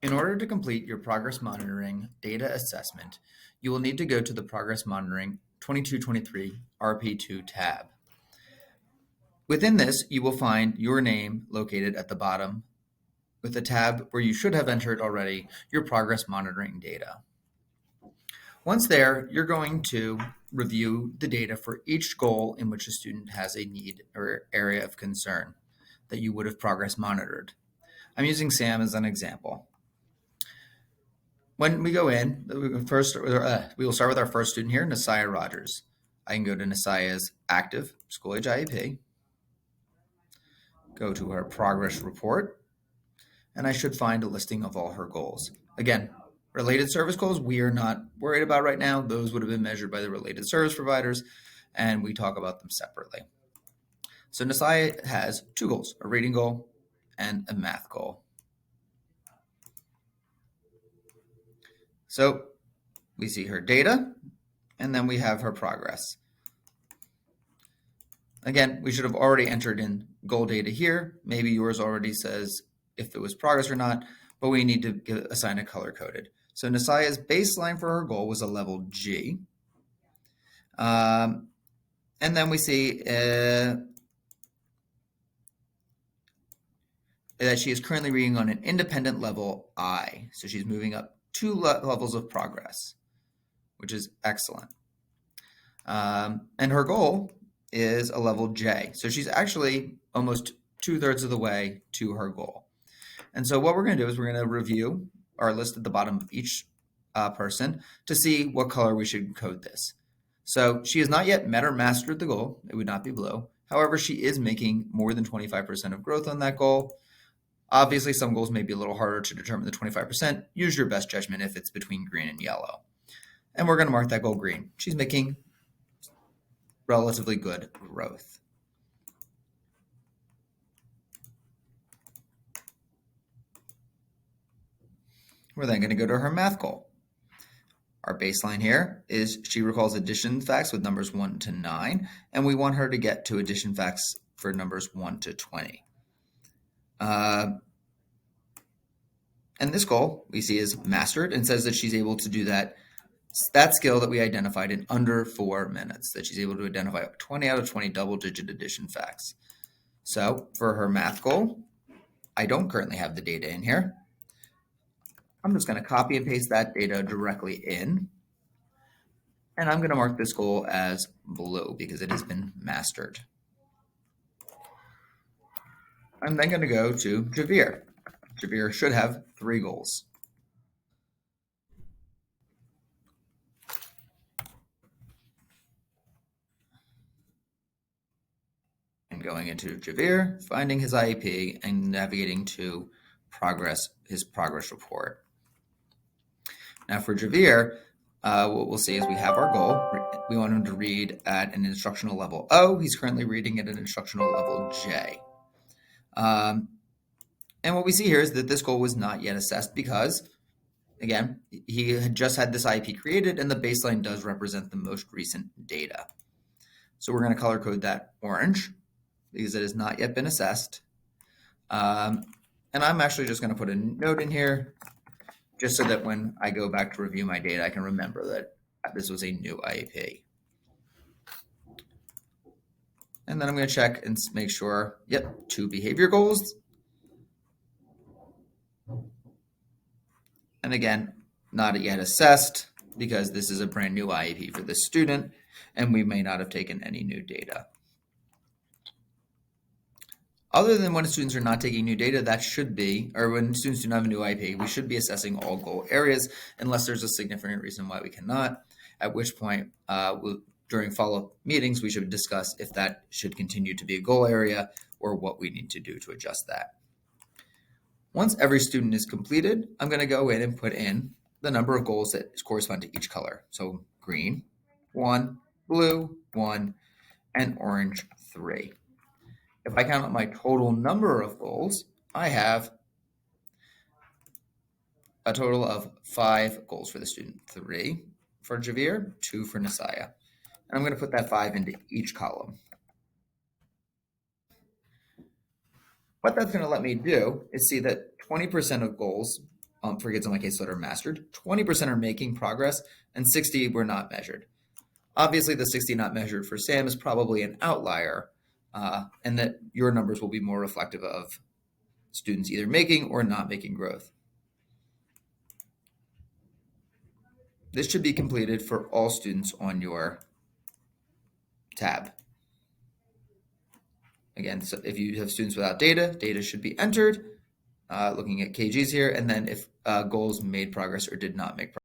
In order to complete your progress monitoring data assessment, you will need to go to the Progress Monitoring 22-23 RP2 tab. Within this, you will find your name located at the bottom with a tab where you should have entered already your progress monitoring data. Once there, you're going to review the data for each goal in which a student has a need or area of concern that you would have progress monitored. I'm using Sam as an example. When we go in, we will start with our first student here, Nasiah Rogers. I can go to Nasiah's active school age IEP, go to her progress report, and I should find a listing of all her goals. Again, related service goals we are not worried about right now. Those would have been measured by the related service providers, and we talk about them separately. So Nasiah has two goals, a reading goal and a math goal. So we see her data, and then we have her progress. Again, we should have already entered in goal data here. Maybe yours already says if it was progress or not, but we need to assign a color coded. So Nasiah's baseline for her goal was a level G. And then we see that she is currently reading on an independent level I. So she's moving up 2 levels of progress, which is excellent. And her goal is a level J. So she's actually almost 2/3 of the way to her goal. And so what we're going to do is we're going to review our list at the bottom of each person to see what color we should code this. So she has not yet met or mastered the goal. It would not be blue. However, she is making more than 25% of growth on that goal. Obviously, some goals may be a little harder to determine the 25%. Use your best judgment if it's between green and yellow. And we're going to mark that goal green. She's making relatively good growth. We're then going to go to her math goal. Our baseline here is she recalls addition facts with numbers 1 to 9, and we want her to get to addition facts for numbers 1 to 20. And this goal we see is mastered and says that she's able to do that skill that we identified in under 4 minutes, that she's able to identify 20 out of 20 double-digit addition facts. So for her math goal, I don't currently have the data in here. I'm just going to copy and paste that data directly in. And I'm going to mark this goal as blue because it has been mastered. I'm then going to go to Javier. Javier should have 3 goals. And going into Javier, finding his IEP, and navigating to his progress report. Now for Javier, what we'll see is we have our goal. We want him to read at an instructional level O. He's currently reading at an instructional level J. And what we see here is that this goal was not yet assessed because, again, he had just had this IEP created and the baseline does represent the most recent data. So we're going to color code that orange because it has not yet been assessed. And I'm actually just going to put a note in here just so that when I go back to review my data, I can remember that this was a new IEP. And then I'm going to check and make sure, yep, 2 behavior goals. And again, not yet assessed because this is a brand new IEP for this student, and we may not have taken any new data. Other than when students are not taking new data, that should be, or when students do not have a new IEP, we should be assessing all goal areas unless there's a significant reason why we cannot, at which point during follow-up meetings, we should discuss if that should continue to be a goal area or what we need to do to adjust that. Once every student is completed, I'm going to go in and put in the number of goals that correspond to each color. So green, 1, blue, 1, and orange, 3. If I count up my total number of goals, I have a total of 5 goals for the student. 3 for Javier, 2 for Nasiah. And I'm going to put that 5 into each column. What that's going to let me do is see that 20% of goals for kids on my case that are mastered, 20% are making progress, and 60 were not measured. Obviously, the 60 not measured for Sam is probably an outlier, and that your numbers will be more reflective of students either making or not making growth. This should be completed for all students on your tab. Again, so if you have students without data, data should be entered, looking at KGs here, and then if goals made progress or did not make progress.